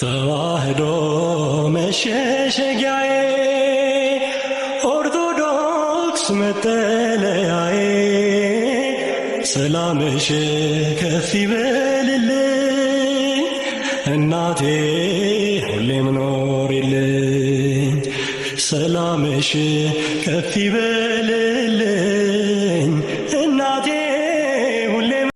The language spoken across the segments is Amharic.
ተዋህዶ መሸሸጊያዬ ኦርቶዶክስ መጠለያዬ ሰላምሽ ከፍ ይበልልኝ እናቴ ሁሌም ኖሪልኝ ሰላምሽ ከፍ ይበልልኝ እናቴ ሁሌም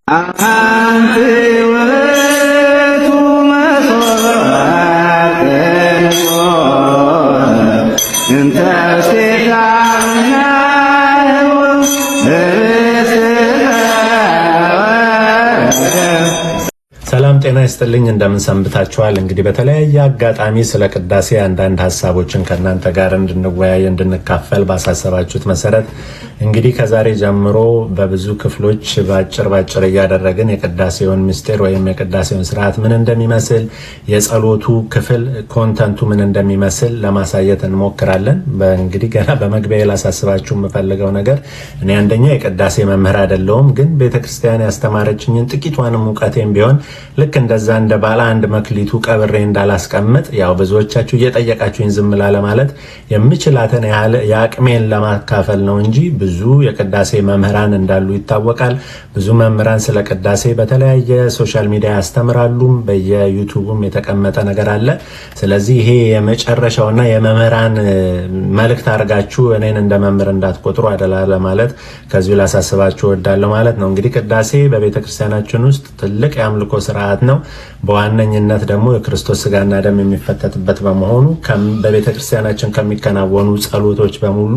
ሰላም ጤና ይስጥልኝ። እንደምን ሰንብታችኋል? እንግዲህ በተለያየ አጋጣሚ ስለ ቅዳሴ አንዳንድ ሀሳቦችን ከእናንተ ጋር እንድንወያይ እንድንካፈል ባሳሰባችሁት መሰረት እንግዲህ ከዛሬ ጀምሮ በብዙ ክፍሎች ባጭር እያደረግን የቅዳሴውን ምስጢር ወይም የቅዳሴውን ስርዓት ምን እንደሚመስል የጸሎቱ ክፍል ኮንተንቱ ምን እንደሚመስል ለማሳየት እንሞክራለን። እንግዲህ ገና በመግቢያ ላሳስባችሁ የምፈልገው ነገር እኔ አንደኛ የቅዳሴ መምህር አይደለሁም፣ ግን ቤተክርስቲያን ያስተማረችኝን ጥቂቷንም እውቀቴም ቢሆን ልክ እንደዛ እንደ ባለ አንድ መክሊቱ ቀብሬ እንዳላስቀምጥ ያው ብዙዎቻችሁ እየጠየቃችሁኝ ዝም ላለማለት የምችላትን ያህል የአቅሜን ለማካፈል ነው እንጂ ብዙ የቅዳሴ መምህራን እንዳሉ ይታወቃል። ብዙ መምህራን ስለ ቅዳሴ በተለያየ ሶሻል ሚዲያ ያስተምራሉ። በየዩቲዩብም የተቀመጠ ነገር አለ። ስለዚህ ይሄ የመጨረሻውና የመምህራን መልእክት አድርጋችሁ እኔን እንደ መምህር እንዳትቆጥሩ አደላ ለማለት ከዚሁ ላሳስባችሁ እወዳለሁ ማለት ነው። እንግዲህ ቅዳሴ በቤተክርስቲያናችን ውስጥ ትልቅ የአምልኮ ስርዓት ነው። በዋነኝነት ደግሞ የክርስቶስ ስጋና ደም የሚፈተትበት በመሆኑ በቤተክርስቲያናችን ከሚከናወኑ ጸሎቶች በሙሉ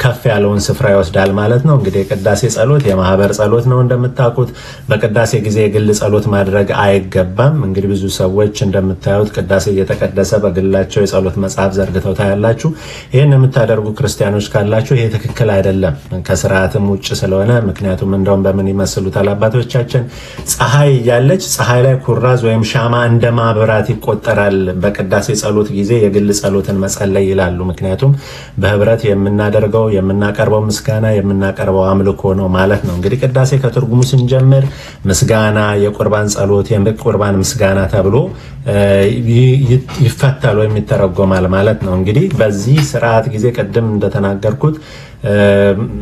ከፍ ያለውን ስፍራ ይወስዳል ማለት ነው። እንግዲህ የቅዳሴ ጸሎት የማህበር ጸሎት ነው። እንደምታውቁት በቅዳሴ ጊዜ የግል ጸሎት ማድረግ አይገባም። እንግዲህ ብዙ ሰዎች እንደምታዩት ቅዳሴ እየተቀደሰ በግላቸው የጸሎት መጽሐፍ ዘርግተው ታያላችሁ። ይህን የምታደርጉ ክርስቲያኖች ካላችሁ ይሄ ትክክል አይደለም፣ ከስርዓትም ውጭ ስለሆነ። ምክንያቱም እንደውም በምን ይመስሉታል አባቶቻችን ፀሐይ እያለች ፀሐይ ላይ ኩራዝ ወይም ሻማ እንደ ማብራት ይቆጠራል በቅዳሴ ጸሎት ጊዜ የግል ጸሎትን መጸለይ ይላሉ። ምክንያቱም በህብረት የምናደርገው የምናቀርበው ምስጋና የምናቀርበው አምልኮ ነው ማለት ነው። እንግዲህ ቅዳሴ ከትርጉሙ ስንጀምር ምስጋና፣ የቁርባን ጸሎት፣ የቁርባን ምስጋና ተብሎ ይፈታል ወይም ይተረጎማል ማለት ነው። እንግዲህ በዚህ ስርዓት ጊዜ ቅድም እንደተናገርኩት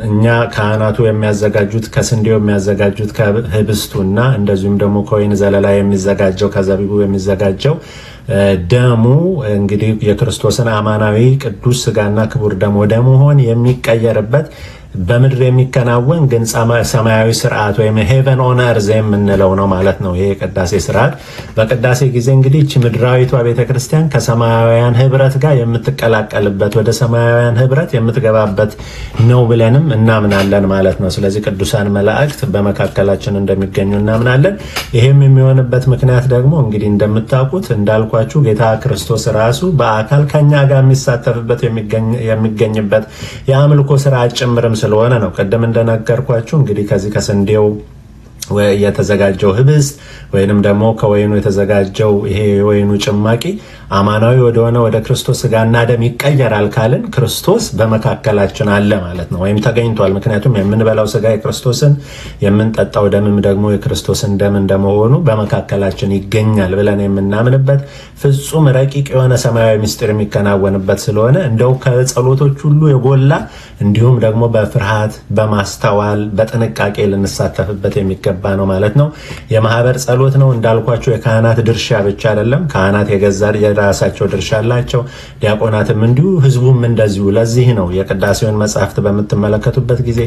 እኛ ካህናቱ የሚያዘጋጁት ከስንዴው የሚያዘጋጁት ከህብስቱና እንደዚሁም ደግሞ ከወይን ዘለላ የሚዘጋጀው ከዘቢቡ የሚዘጋጀው ደሙ እንግዲህ የክርስቶስን አማናዊ ቅዱስ ስጋና ክቡር ደም ወደ መሆን የሚቀየርበት በምድር የሚከናወን ግን ሰማያዊ ስርዓት ወይም ሄቨን ኦን እርዝ የምንለው ነው ማለት ነው። ይሄ የቅዳሴ ስርዓት በቅዳሴ ጊዜ እንግዲህ እቺ ምድራዊቷ ቤተክርስቲያን ከሰማያውያን ህብረት ጋር የምትቀላቀልበት ወደ ሰማያውያን ህብረት የምትገባበት ነው ብለንም እናምናለን ማለት ነው። ስለዚህ ቅዱሳን መላእክት በመካከላችን እንደሚገኙ እናምናለን። ይሄም የሚሆንበት ምክንያት ደግሞ እንግዲህ እንደምታውቁት እንዳልኳችሁ ጌታ ክርስቶስ ራሱ በአካል ከኛ ጋር የሚሳተፍበት የሚገኝበት የአምልኮ ስርዓት ጭምርም ስለሆነ ነው። ቀደም እንደነገርኳችሁ እንግዲህ ከዚህ ከስንዴው የተዘጋጀው ህብስት ወይንም ደግሞ ከወይኑ የተዘጋጀው ይሄ የወይኑ ጭማቂ አማናዊ ወደሆነ ወደ ክርስቶስ ስጋና ደም ይቀየራል ካልን ክርስቶስ በመካከላችን አለ ማለት ነው፣ ወይም ተገኝቷል። ምክንያቱም የምንበላው ስጋ የክርስቶስን የምንጠጣው ደምም ደግሞ የክርስቶስን ደም እንደመሆኑ በመካከላችን ይገኛል ብለን የምናምንበት ፍጹም ረቂቅ የሆነ ሰማያዊ ምስጢር የሚከናወንበት ስለሆነ እንደው ከጸሎቶች ሁሉ የጎላ እንዲሁም ደግሞ በፍርሃት በማስተዋል በጥንቃቄ ልንሳተፍበት የሚገባ ነው ማለት ነው። የማህበር ጸሎት ነው እንዳልኳቸው የካህናት ድርሻ ብቻ አይደለም። ካህናት የገዛ የራሳቸው ድርሻ አላቸው፣ ዲያቆናትም እንዲሁ፣ ህዝቡም እንደዚሁ። ለዚህ ነው የቅዳሴውን መጽሐፍት በምትመለከቱበት ጊዜ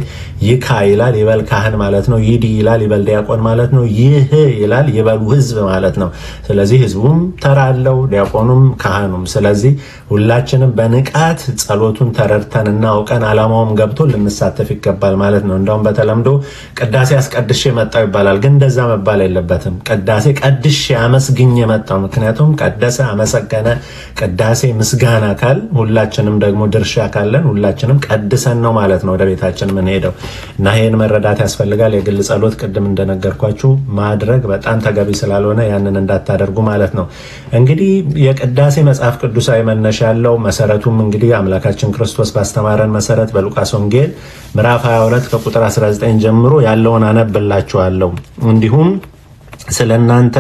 ይካ ይላል ይበል ካህን ማለት ነው፣ ይዲ ይላል ይበል ዲያቆን ማለት ነው፣ ይህ ይላል ይበሉ ህዝብ ማለት ነው። ስለዚህ ህዝቡም ተራ አለው፣ ዲያቆኑም ካህኑም። ስለዚህ ሁላችንም በንቃት ጸሎቱን ተረድተንና አውቀን አላማውም ገብቶ ልንሳተፍ ይገባል ማለት ነው። እንደውም በተለምዶ ቅዳሴ አስቀድሼ መጣው ይባላል፣ ግን እንደዛ መባል የለበትም። ቅዳሴ ቀድሼ አመስግኜ መጣው። ምክንያቱም ቀደሰ አመሰገነ ቅዳሴ ምስጋና ካል ሁላችንም ደግሞ ድርሻ ካለን ሁላችንም ቀድሰን ነው ማለት ነው ወደ ቤታችን ምን ሄደው እና ይሄን መረዳት ያስፈልጋል። የግል ጸሎት ቅድም እንደነገርኳችሁ ማድረግ በጣም ተገቢ ስላልሆነ ያንን እንዳታደርጉ ማለት ነው። እንግዲህ የቅዳሴ መጽሐፍ ቅዱሳዊ መነሻ ያለው መሰረቱም እንግዲህ አምላካችን ክርስቶስ ባስተማረን መሰረት በሉቃስ ወንጌል ምዕራፍ 22 ከቁጥር 19 ጀምሮ ያለውን አነብላችኋለሁ። እንዲሁም ስለ እናንተ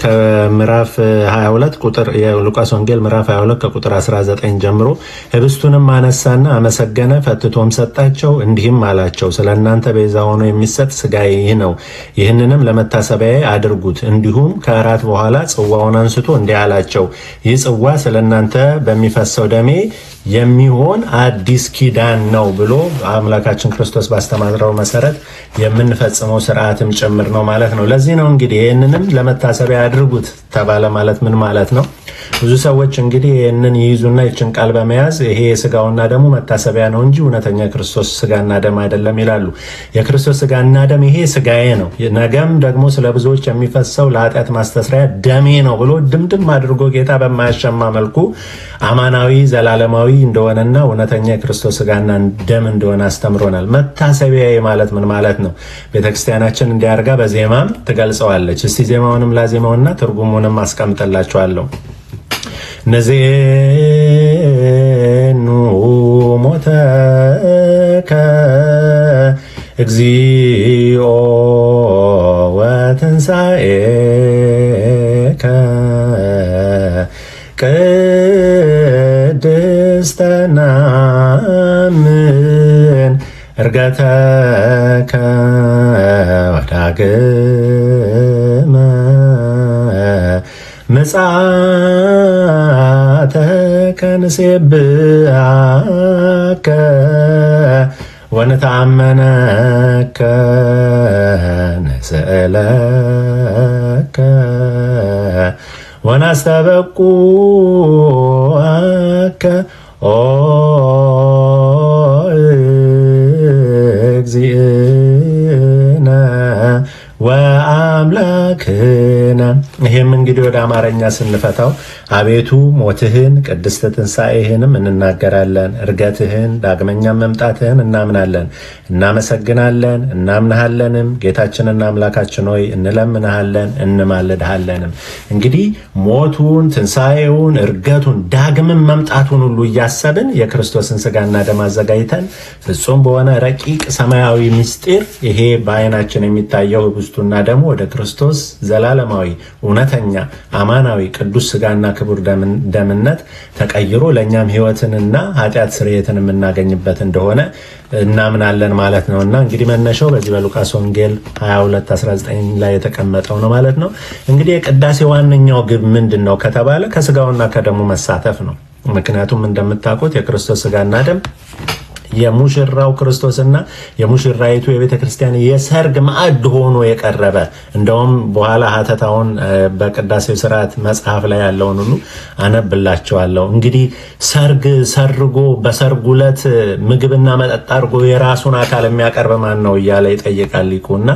ከምዕራፍ 22 ቁጥር የሉቃስ ወንጌል ምዕራፍ 22 ከቁጥር 19 ጀምሮ ህብስቱንም አነሳና አመሰገነ፣ ፈትቶም ሰጣቸው፣ እንዲህም አላቸው፣ ስለ እናንተ ቤዛ ሆኖ የሚሰጥ ስጋዬ ይህ ነው፣ ይህንንም ለመታሰቢያዬ አድርጉት። እንዲሁም ከእራት በኋላ ጽዋውን አንስቶ እንዲህ አላቸው፣ ይህ ጽዋ ስለ እናንተ በሚፈሰው ደሜ የሚሆን አዲስ ኪዳን ነው ብሎ አምላካችን ክርስቶስ ባስተማረው መሰረት የምንፈጽመው ስርዓትም ጭምር ነው ማለት ነው። ለዚህ ነው እንግዲህ ይህንንም ለመታሰቢያ አድርጉት ተባለ ማለት ምን ማለት ነው? ብዙ ሰዎች እንግዲህ ይህንን ይይዙና ይችን ቃል በመያዝ ይሄ ስጋውና ደሙ መታሰቢያ ነው እንጂ እውነተኛ የክርስቶስ ስጋና ደም አይደለም ይላሉ። የክርስቶስ ስጋና ደም ይሄ ስጋዬ ነው፣ ነገም ደግሞ ስለ ብዙዎች የሚፈሰው ለኃጢአት ማስተስሪያ ደሜ ነው ብሎ ድምድም አድርጎ ጌታ በማያሻማ መልኩ አማናዊ ዘላለማዊ እንደሆነና እውነተኛ የክርስቶስ ስጋና ደም እንደሆነ አስተምሮናል። መታሰቢያ ማለት ምን ማለት ነው? ቤተክርስቲያናችን እንዲያርጋ በዜማም ትገልጸዋለች። እስቲ ዜማውንም ላዜማውና ትርጉሙንም አስቀምጠላችኋለሁ። ነዜኑ ሞተከ እግዚኦ ወትንሣኤከ ቅድስተ ናምን ዕርገተከ ወዳግመ ምጽአተከ ንሴብሐከ ወንተአመነከ ንስእለከ ወናስተበቁዐከ ኦ እግዚእነ ወአምላክነ። ይህም እንግዲህ ወደ አማርኛ ስንፈታው አቤቱ ሞትህን ቅድስት ትንሣኤህንም እንናገራለን፣ እርገትህን ዳግመኛም መምጣትህን እናምናለን፣ እናመሰግናለን፣ እናምንሃለንም። ጌታችንና አምላካችን ሆይ እንለምንሃለን፣ እንማልድሃለንም። እንግዲህ ሞቱን፣ ትንሣኤውን፣ እርገቱን፣ ዳግምም መምጣቱን ሁሉ እያሰብን የክርስቶስን ስጋና ደም አዘጋጅተን ፍጹም በሆነ ረቂቅ ሰማያዊ ምስጢር ይሄ በዓይናችን የሚታየው ህብስቱና ደሙ ወደ ክርስቶስ ዘላለማዊ እውነተኛ አማናዊ ቅዱስ ስጋና ክቡር ደምነት ተቀይሮ ለእኛም ህይወትንና ኃጢአት ስርየትን የምናገኝበት እንደሆነ እናምናለን ማለት ነው። እና እንግዲህ መነሻው በዚህ በሉቃስ ወንጌል 22:19 ላይ የተቀመጠው ነው ማለት ነው። እንግዲህ የቅዳሴ ዋነኛው ግብ ምንድን ነው ከተባለ ከስጋውና ከደሙ መሳተፍ ነው። ምክንያቱም እንደምታውቁት የክርስቶስ ስጋና ደም የሙሽራው ክርስቶስና የሙሽራይቱ የቤተ ክርስቲያን የሰርግ ማዕድ ሆኖ የቀረበ እንደውም በኋላ ሀተታውን በቅዳሴው ስርዓት መጽሐፍ ላይ ያለውን ሁሉ አነብላቸዋለሁ። እንግዲህ ሰርግ ሰርጎ በሰርጉ ዕለት ምግብና መጠጥ አድርጎ የራሱን አካል የሚያቀርብ ማን ነው እያለ ይጠይቃል ሊቁና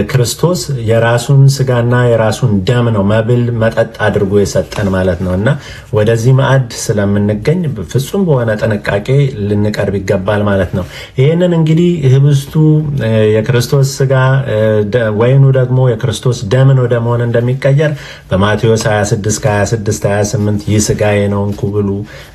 ክርስቶስ የራሱን ስጋና የራሱን ደም ነው መብል መጠጥ አድርጎ የሰጠን ማለት ነው። እና ወደዚህ ማዕድ ስለምንገኝ ፍጹም በሆነ ጥንቃቄ ልንቀርብ ይገባል ማለት ነው። ይህንን እንግዲህ ህብስቱ የክርስቶስ ስጋ ወይኑ ደግሞ የክርስቶስ ደምን ወደ መሆን እንደሚቀየር በማቴዎስ 26:26-28 ይህ ስጋዬ ነው እንኩ ብሉ፣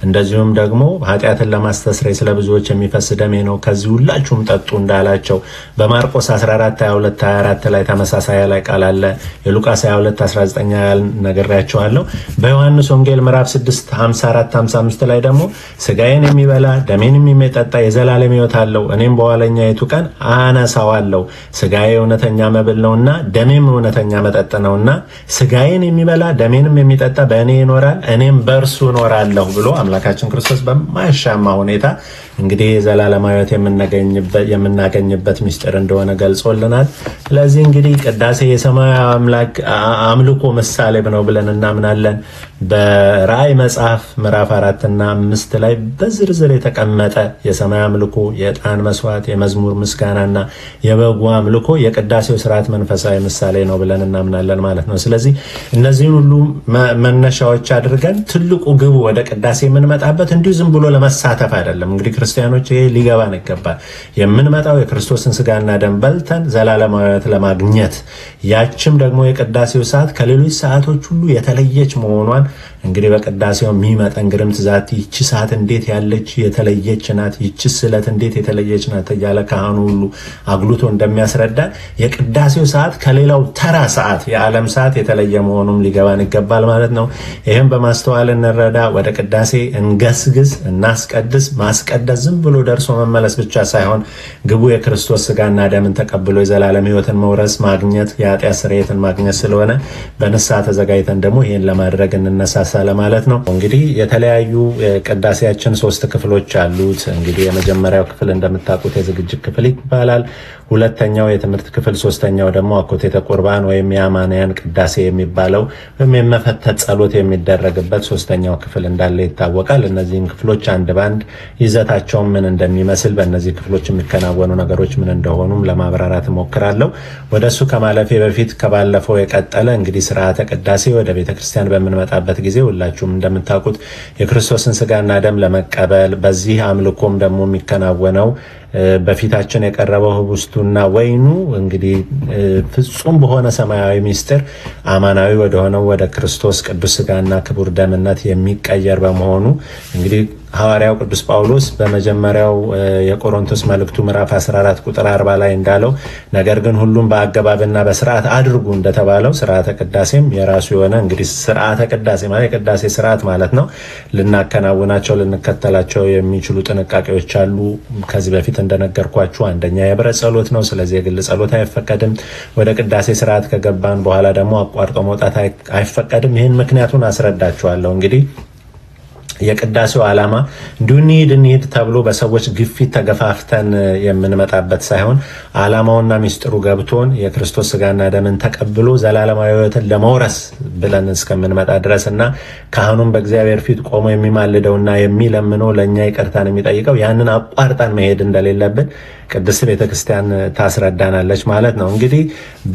እንደዚሁም ደግሞ ኃጢአትን ለማስተስረይ ስለ ብዙዎች የሚፈስ ደሜ ነው ከዚህ ሁላችሁም ጠጡ እንዳላቸው በማርቆስ 14:22-24 ላይ ተመሳሳይ ላይ ቃል አለ። የሉቃስ 22:19 ያል ነግሬያቸዋለሁ። በዮሐንስ ወንጌል ምዕራፍ 6:54-55 ላይ ደግሞ ስጋዬን የሚበላ ደሜንም የሚጠጣ የዘላለም ሕይወት አለው፣ እኔም በኋለኛይቱ ቀን አነሳዋለሁ። ስጋዬ እውነተኛ መብል ነውና ደሜም እውነተኛ መጠጥ ነውና ስጋዬን የሚበላ ደሜንም የሚጠጣ በእኔ ይኖራል፣ እኔም በእርሱ እኖራለሁ ብሎ አምላካችን ክርስቶስ በማያሻማ ሁኔታ እንግዲህ የዘላለም ሕይወት የምናገኝበት ምስጢር እንደሆነ ገልጾልናል። ስለዚህ እንግዲህ ቅዳሴ የሰማያዊ አምላክ አምልኮ ምሳሌ ነው ብለን እናምናለን። በራእይ መጽሐፍ ምዕራፍ 4 እና 5 ላይ በዝርዝር የተቀመጠ የሰማይ አምልኮ፣ የዕጣን መስዋዕት፣ የመዝሙር ምስጋናና የበጉ አምልኮ የቅዳሴው ስርዓት መንፈሳዊ ምሳሌ ነው ብለን እናምናለን ማለት ነው። ስለዚህ እነዚህን ሁሉ መነሻዎች አድርገን ትልቁ ግቡ ወደ ቅዳሴ የምንመጣበት እንዲሁ ዝም ብሎ ለመሳተፍ አይደለም። እንግዲህ ክርስቲያኖች ይሄ ሊገባን ይገባል። የምንመጣው የክርስቶስን ስጋና ደም በልተን ዘላለማዊ ሕይወት ለማግኘት ያችም ደግሞ የቅዳሴው ሰዓት ከሌሎች ሰዓቶች ሁሉ የተለየች መሆኗን እንግዲህ በቅዳሴው የሚመጠን ግርምት ዛቲ ይቺ ሰዓት እንዴት ያለች የተለየች ናት፣ ይቺ ስዕለት እንዴት የተለየች ናት እያለ ካህኑ ሁሉ አጉልቶ እንደሚያስረዳ የቅዳሴው ሰዓት ከሌላው ተራ ሰዓት የዓለም ሰዓት የተለየ መሆኑም ሊገባን ይገባል ማለት ነው። ይህም በማስተዋል እንረዳ። ወደ ቅዳሴ እንገስግስ፣ እናስቀድስ። ማስቀደስ ዝም ብሎ ደርሶ መመለስ ብቻ ሳይሆን ግቡ የክርስቶስ ስጋና ደምን ተቀብሎ የዘላለም ሕይወትን መውረስ ማግኘት፣ የኃጢአት ስርየትን ማግኘት ስለሆነ በንስሐ ተዘጋጅተን ደግሞ ይህን ለማድረግ እንነሳሳ ለማለት ነው። እንግዲህ የተለያዩ ቅዳሴያችን 3 ክፍሎች አሉት። እንግዲህ የመጀመሪያው ክፍል እንደምታውቁት የዝግጅት ክፍል ይባላል። ሁለተኛው የትምህርት ክፍል፣ ሶስተኛው ደግሞ አኮቴተ ቁርባን ወይም የአማንያን ቅዳሴ የሚባለው ወይም የመፈተት ጸሎት የሚደረግበት ሶስተኛው ክፍል እንዳለ ይታወቃል። እነዚህን ክፍሎች አንድ ባንድ ይዘታቸውን ምን እንደሚመስል በእነዚህ ክፍሎች የሚከናወኑ ነገሮች ምን እንደሆኑም ለማብራራት እሞክራለሁ። ወደ እሱ ከማለፌ በፊት ከባለፈው የቀጠለ እንግዲህ ስርዓተ ቅዳሴ ወደ ቤተክርስቲያን በምንመጣበት ጊዜ ሁላችሁም እንደምታውቁት የክርስቶስን ስጋና ደም ለመቀበል በዚህ አምልኮም ደግሞ የሚከናወነው በፊታችን የቀረበው ህብስቱና ወይኑ እንግዲህ ፍጹም በሆነ ሰማያዊ ምስጢር አማናዊ ወደሆነው ወደ ክርስቶስ ቅዱስ ስጋና ክቡር ደምነት የሚቀየር በመሆኑ እንግዲህ ሐዋርያው ቅዱስ ጳውሎስ በመጀመሪያው የቆሮንቶስ መልእክቱ ምዕራፍ 14 ቁጥር 40 ላይ እንዳለው ነገር ግን ሁሉም በአገባብና በስርዓት አድርጉ እንደተባለው ስርዓተ ቅዳሴም የራሱ የሆነ እንግዲህ ስርዓተ ቅዳሴ ማለት የቅዳሴ ስርዓት ማለት ነው። ልናከናውናቸው ልንከተላቸው የሚችሉ ጥንቃቄዎች አሉ። ከዚህ በፊት እንደነገርኳችሁ አንደኛ የህብረት ጸሎት ነው። ስለዚህ የግል ጸሎት አይፈቀድም። ወደ ቅዳሴ ስርዓት ከገባን በኋላ ደግሞ አቋርጦ መውጣት አይፈቀድም። ይህን ምክንያቱን አስረዳችኋለሁ። እንግዲህ የቅዳሴው ዓላማ እንዲሁ እንሂድ ተብሎ በሰዎች ግፊት ተገፋፍተን የምንመጣበት ሳይሆን ዓላማውና ሚስጥሩ ገብቶን የክርስቶስ ስጋና ደምን ተቀብሎ ዘላለማዊ ሕይወትን ለመውረስ ብለን እስከምንመጣ ድረስ እና ካህኑም በእግዚአብሔር ፊት ቆሞ የሚማልደውና የሚለምነው ለእኛ ይቅርታን የሚጠይቀው ያንን አቋርጠን መሄድ እንደሌለብን ቅድስት ቤተክርስቲያን ታስረዳናለች ማለት ነው። እንግዲህ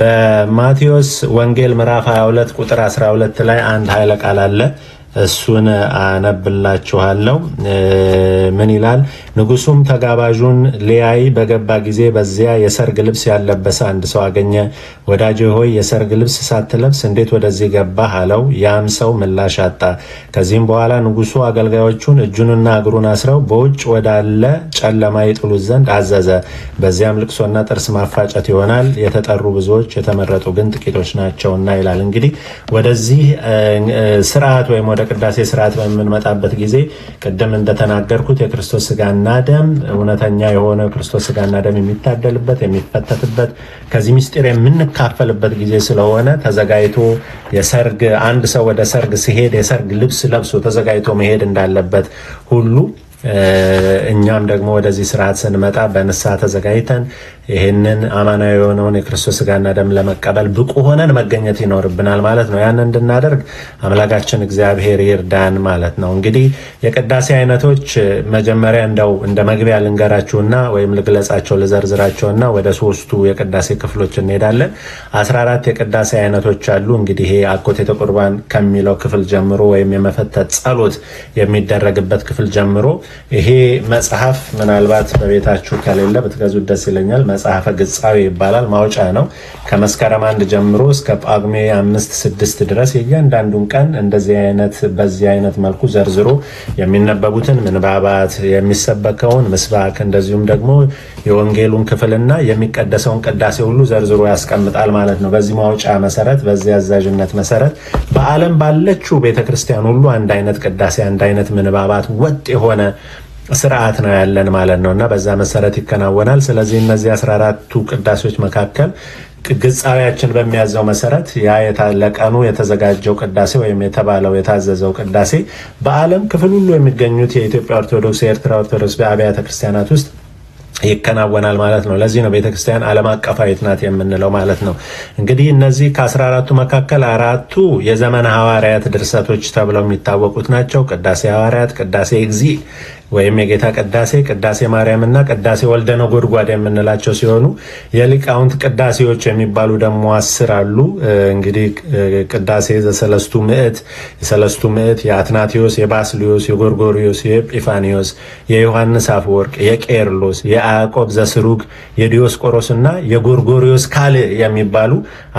በማቴዎስ ወንጌል ምዕራፍ 22 ቁጥር 12 ላይ አንድ ኃይለ ቃል አለ። እሱን አነብላችኋለሁ። ምን ይላል? ንጉሱም ተጋባዡን ሊያይ በገባ ጊዜ በዚያ የሰርግ ልብስ ያለበሰ አንድ ሰው አገኘ። ወዳጄ ሆይ የሰርግ ልብስ ሳትለብስ እንዴት ወደዚህ ገባህ አለው። ያም ሰው ምላሽ አጣ። ከዚህም በኋላ ንጉሱ አገልጋዮቹን እጁንና እግሩን አስረው በውጭ ወዳለ ጨለማ ይጥሉት ዘንድ አዘዘ። በዚያም ልቅሶና ጥርስ ማፋጨት ይሆናል። የተጠሩ ብዙዎች የተመረጡ ግን ጥቂቶች ናቸውና ይላል። እንግዲህ ወደዚህ ስርዓት ወይም ወደ ቅዳሴ ስርዓት በምንመጣበት ጊዜ ቅድም እንደተናገርኩት የክርስቶስ ስጋና ደም እውነተኛ የሆነ ክርስቶስ ስጋና ደም የሚታደልበት የሚፈተትበት ከዚህ ምስጢር የምንካፈልበት ጊዜ ስለሆነ ተዘጋጅቶ የሰርግ አንድ ሰው ወደ ሰርግ ሲሄድ የሰርግ ልብስ ለብሶ ተዘጋጅቶ መሄድ እንዳለበት ሁሉ እኛም ደግሞ ወደዚህ ስርዓት ስንመጣ በንስሐ ተዘጋጅተን ይህንን አማናዊ የሆነውን የክርስቶስ ስጋና ደም ለመቀበል ብቁ ሆነን መገኘት ይኖርብናል ማለት ነው። ያንን እንድናደርግ አምላካችን እግዚአብሔር ይርዳን ማለት ነው። እንግዲህ የቅዳሴ አይነቶች መጀመሪያ እንደው እንደ መግቢያ ልንገራችሁና ወይም ልግለጻቸው ልዘርዝራቸውና ወደ 3ቱ የቅዳሴ ክፍሎች እንሄዳለን። 14 የቅዳሴ አይነቶች አሉ። እንግዲህ ይሄ አኮቴተ ቁርባን ከሚለው ክፍል ጀምሮ ወይም የመፈተት ጸሎት የሚደረግበት ክፍል ጀምሮ ይሄ መጽሐፍ ምናልባት በቤታችሁ ከሌለ ብትገዙት ደስ ይለኛል። መጽሐፈ ግጻዊ ይባላል። ማውጫ ነው። ከመስከረም 1 ጀምሮ እስከ ጳጉሜ 5፣ 6 ድረስ የእያንዳንዱን ቀን እንደዚህ አይነት በዚህ አይነት መልኩ ዘርዝሮ የሚነበቡትን ምንባባት፣ የሚሰበከውን ምስባክ፣ እንደዚሁም ደግሞ የወንጌሉን ክፍልና የሚቀደሰውን ቅዳሴ ሁሉ ዘርዝሮ ያስቀምጣል ማለት ነው። በዚህ ማውጫ መሰረት፣ በዚህ አዛዥነት መሰረት በዓለም ባለችው ቤተክርስቲያን ሁሉ አንድ አይነት ቅዳሴ፣ አንድ አይነት ምንባባት፣ ወጥ የሆነ ስርዓት ነው ያለን ማለት ነው እና በዛ መሰረት ይከናወናል። ስለዚህ እነዚህ 14ቱ ቅዳሴዎች መካከል ግጻዊያችን በሚያዘው መሰረት ያ ለቀኑ የተዘጋጀው ቅዳሴ ወይም የተባለው የታዘዘው ቅዳሴ በዓለም ክፍል ሁሉ የሚገኙት የኢትዮጵያ ኦርቶዶክስ፣ የኤርትራ ኦርቶዶክስ አብያተ ክርስቲያናት ውስጥ ይከናወናል ማለት ነው። ለዚህ ነው ቤተክርስቲያን ዓለም አቀፋዊት ናት የምንለው ማለት ነው። እንግዲህ እነዚህ ከ14ቱ መካከል 4ቱ የዘመነ ሐዋርያት ድርሰቶች ተብለው የሚታወቁት ናቸው። ቅዳሴ ሐዋርያት፣ ቅዳሴ እግዚእ፣ ወይም የጌታ ቅዳሴ፣ ቅዳሴ ማርያምና ቅዳሴ ወልደ ነጎድጓድ የምንላቸው ሲሆኑ የሊቃውንት ቅዳሴዎች የሚባሉ ደግሞ 10 አሉ። እንግዲህ ቅዳሴ ዘሰለስቱ ምዕት፣ የሰለስቱ ምዕት፣ የአትናቴዎስ፣ የባስልዮስ፣ የጎርጎሪዮስ፣ የኤጲፋኒዮስ፣ የዮሐንስ አፈወርቅ፣ የቄርሎስ፣ የያዕቆብ ዘስሩግ፣ የዲዮስቆሮስ እና የጎርጎሪዮስ ካልዕ የሚባሉ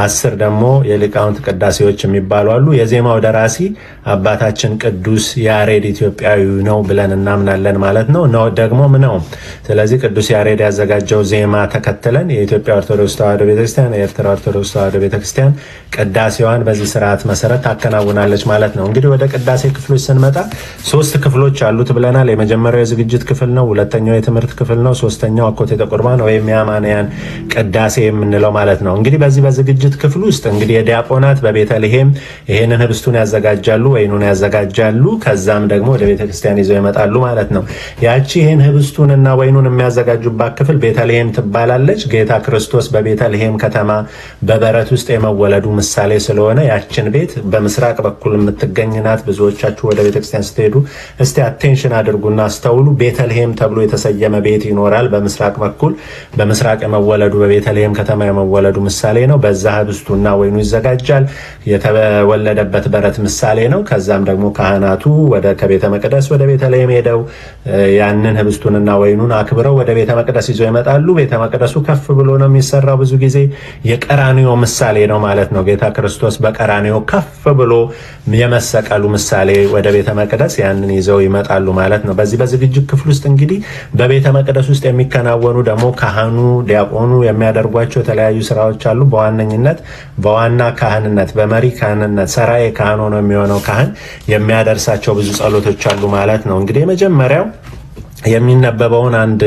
10 ደግሞ የሊቃውንት ቅዳሴዎች የሚባሉ አሉ። የዜማው ደራሲ አባታችን ቅዱስ ያሬድ ኢትዮጵያዊ ነው ብለን እናምናለን ማለት ነው ደግሞም ነው። ስለዚህ ቅዱስ ያሬድ ያዘጋጀው ዜማ ተከትለን የኢትዮጵያ ኦርቶዶክስ ተዋሕዶ ቤተክርስቲያን፣ የኤርትራ ኦርቶዶክስ ተዋሕዶ ቤተክርስቲያን ቅዳሴዋን በዚህ ስርዓት መሰረት ታከናውናለች ማለት ነው። እንግዲህ ወደ ቅዳሴ ክፍሎች ስንመጣ 3 ክፍሎች አሉት ብለናል። የመጀመሪያው የዝግጅት ክፍል ነው። ሁለተኛው የትምህርት ክፍል ነው። ሶስተኛው አኮቴተ ቁርባን ወይም የአማንያን ቅዳሴ የምንለው ማለት ነው። እንግዲህ በዚህ በዝግጅት ክፍል ውስጥ እንግዲህ የዲያቆናት በቤተልሔም ይሄንን ህብስቱን ያዘጋጃሉ፣ ወይኑን ያዘጋጃሉ። ከዛም ደግሞ ወደ ቤተክርስቲያን ይዘው ይመጣሉ ማለት ነው። ያቺ ይሄን ህብስቱንና ወይኑን የሚያዘጋጁባት ክፍል ቤተልሔም ትባላለች። ጌታ ክርስቶስ በቤተልሔም ከተማ በበረት ውስጥ የመወለዱ ምሳሌ ስለሆነ ያችን ቤት በምስራቅ በኩል የምትገኝ ናት። ብዙዎቻችሁ ወደ ቤተክርስቲያን ስትሄዱ እስቲ አቴንሽን አድርጉና አስተውሉ። ቤተልሔም ተብሎ የተሰየመ ቤት ይኖራል በምስራቅ በኩል። በምስራቅ የመወለዱ በቤተልሔም ከተማ የመወለዱ ምሳሌ ነው። በዛ ህብስቱና ወይኑ ይዘጋጃል። የተወለደበት በረት ምሳሌ ነው። ከዛም ደግሞ ካህናቱ ከቤተ መቅደስ ወደ ቤተልሔም ሄደው ያንን ህብስቱንና ወይኑን አክብረው ወደ ቤተ መቅደስ ይዘው ይመጣሉ። ቤተ መቅደሱ ከፍ ብሎ ነው የሚሰራው። ብዙ ጊዜ የቀራንዮ ምሳሌ ነው ማለት ነው። ጌታ ክርስቶስ በቀራንዮ ከፍ ብሎ የመሰቀሉ ምሳሌ ወደ ቤተ መቅደስ ያንን ይዘው ይመጣሉ ማለት ነው። በዚህ በዝግጅት ክፍል ውስጥ እንግዲህ በቤተ መቅደስ ውስጥ የሚከናወኑ ደግሞ ካህኑ ዲያቆኑ የሚያደርጓቸው የተለያዩ ስራዎች አሉ። በዋነኝነት በዋና ካህንነት በመሪ ካህንነት ሰራዬ ካህን ሆኖ የሚሆነው ካህን የሚያደርሳቸው ብዙ ጸሎቶች አሉ ማለት ነው። እንግዲህ የመጀመሪያው የሚነበበውን አንድ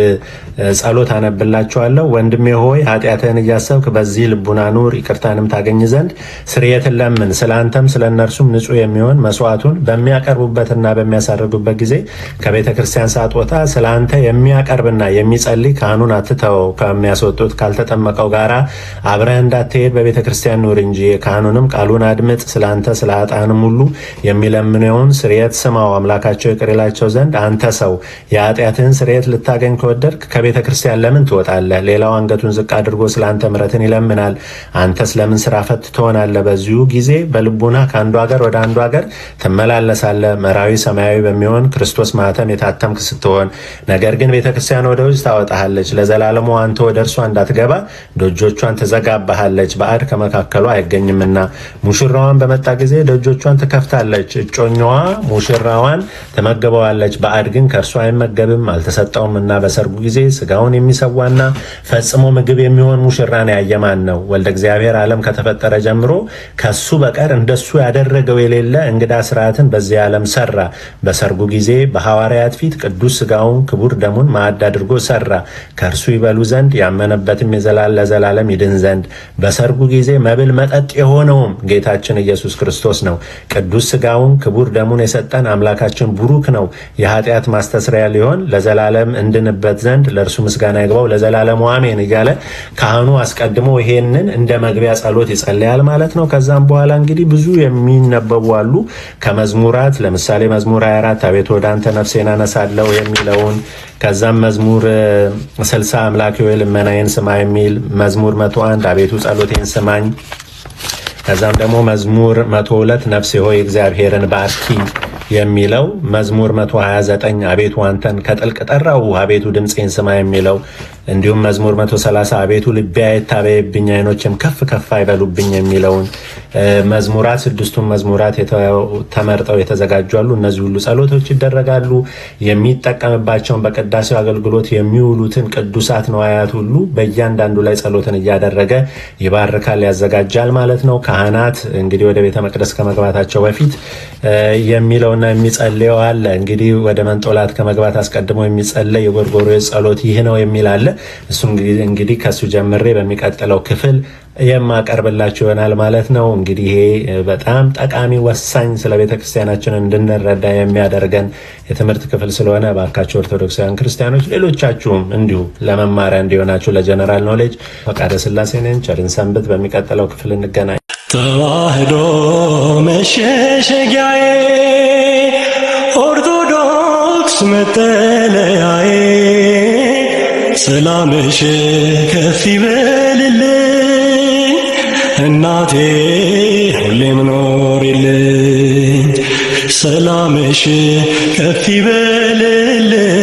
ጸሎት አነብላችኋለሁ። ወንድሜ ሆይ ኃጢአትህን እያሰብክ በዚህ ልቡና ኑር፣ ይቅርታንም ታገኝ ዘንድ ስርየትን ለምን። ስለ አንተም ስለ እነርሱም ንጹሕ የሚሆን መስዋዕቱን በሚያቀርቡበትና በሚያሳርጉበት ጊዜ ከቤተ ክርስቲያን ሳትወጣ ስለ አንተ የሚያቀርብና የሚጸልይ ካህኑን አትተወው። ከሚያስወጡት ካልተጠመቀው ጋራ አብረህ እንዳትሄድ በቤተ ክርስቲያን ኑር እንጂ። ካህኑንም ቃሉን አድምጥ። ስለ አንተ ስለ ኃጥአንም ሁሉ የሚለምነውን ስርየት ስማው፣ አምላካቸው ይቅር ይላቸው ዘንድ። አንተ ሰው የኃጢአትህን ስርየት ልታገኝ ከወደድክ ከቤተ ክርስቲያን ለምን ትወጣለህ? ሌላው አንገቱን ዝቅ አድርጎ ስለ አንተ ምሕረትን ይለምናል። አንተስ ለምን ስራ ፈት ትሆናለህ? በዚሁ ጊዜ በልቡና ከአንዱ ሀገር ወደ አንዱ ሀገር ትመላለሳለህ። መራዊ ሰማያዊ በሚሆን ክርስቶስ ማኅተም የታተምክ ስትሆን፣ ነገር ግን ቤተ ክርስቲያን ወደ ውጭ ታወጣሃለች። ለዘላለሙ አንተ ወደ እርሷ እንዳትገባ ደጆቿን ትዘጋባሃለች፣ ባዕድ ከመካከሏ አይገኝምና። ሙሽራዋን በመጣ ጊዜ ደጆቿን ትከፍታለች፣ እጮኛዋ ሙሽራዋን ትመግበዋለች። ባዕድ ግን ከእርሷ አይመገብም አልተሰጠውምና። በሰርጉ ጊዜ ስጋውን የሚሰዋና ፈጽሞ ምግብ የሚሆን ሙሽራን ያየ ማን ነው? ወልደ እግዚአብሔር ዓለም ከተፈጠረ ጀምሮ ከሱ በቀር እንደሱ ያደረገው የሌለ እንግዳ ስርዓትን በዚህ ዓለም ሰራ። በሰርጉ ጊዜ በሐዋርያት ፊት ቅዱስ ስጋውን ክቡር ደሙን ማዕድ አድርጎ ሰራ፣ ከእርሱ ይበሉ ዘንድ ያመነበትም ለዘላለም ይድን ዘንድ። በሰርጉ ጊዜ መብል መጠጥ የሆነውም ጌታችን ኢየሱስ ክርስቶስ ነው። ቅዱስ ስጋውን ክቡር ደሙን የሰጠን አምላካችን ቡሩክ ነው። የኃጢአት ማስተስሪያ ሊሆን ለዘላለም እንድንበት ዘንድ ለእርሱ ምስጋና ይግባው ለዘላለሙ አሜን እያለ ካህኑ አስቀድሞ ይሄንን እንደ መግቢያ ጸሎት ይጸልያል ማለት ነው። ከዛም በኋላ እንግዲህ ብዙ የሚነበቡ አሉ ከመዝሙራት። ለምሳሌ መዝሙር 24 አቤቱ ወደ አንተ ነፍሴን አነሳለሁ የሚለውን፣ ከዛም መዝሙር 60 አምላኬ ሆይ ልመናዬን ስማ የሚል፣ መዝሙር 101 አቤቱ ጸሎቴን ስማኝ፣ ከዛም ደግሞ መዝሙር 102 ነፍሴ ሆይ እግዚአብሔርን ባርኪ የሚለው፣ መዝሙር 129 አቤቱ አንተን ከጥልቅ ጠራሁ አቤቱ ድምፄን ስማ የሚለው፣ እንዲሁም መዝሙር 130 አቤቱ ልቤ አይታበይብኝ ዓይኖችም ከፍ ከፍ አይበሉብኝ የሚለውን መዝሙራት፣ 6ቱም መዝሙራት ተመርጠው የተዘጋጁ አሉ። እነዚህ ሁሉ ጸሎቶች ይደረጋሉ። የሚጠቀምባቸውን በቅዳሴው አገልግሎት የሚውሉትን ቅዱሳት ነዋያት ሁሉ በእያንዳንዱ ላይ ጸሎትን እያደረገ ይባርካል፣ ያዘጋጃል ማለት ነው። ካህናት እንግዲህ ወደ ቤተ መቅደስ ከመግባታቸው በፊት የሚለውና የሚጸልየው አለ። እንግዲህ ወደ መንጦላት ከመግባት አስቀድሞ የሚጸለይ የጎርጎርዮስ ጸሎት ይህ ነው የሚል አለ። እሱ እንግዲህ ከሱ ጀምሬ በሚቀጥለው ክፍል የማቀርብላችሁ ይሆናል ማለት ነው። እንግዲህ ይሄ በጣም ጠቃሚ ወሳኝ ስለ ቤተ ክርስቲያናችን እንድንረዳ የሚያደርገን የትምህርት ክፍል ስለሆነ እባካችሁ ኦርቶዶክሳውያን ክርስቲያኖች ሌሎቻችሁም እንዲሁ ለመማሪያ እንዲሆናችሁ ለጀነራል ኖሌጅ ፈቃደ ሥላሴ ነኝ። ቸርን ሰንብት። በሚቀጥለው ክፍል እንገናኝ። ተዋህዶ መሸሸጊያዬ ኦርቶዶክስ መጠለያዬ ሰላምሽ ከፍ ይበልልኝ እናቴ ሁሌም ኖሪልኝ ሰላምሽ ከፍ ይበልልኝ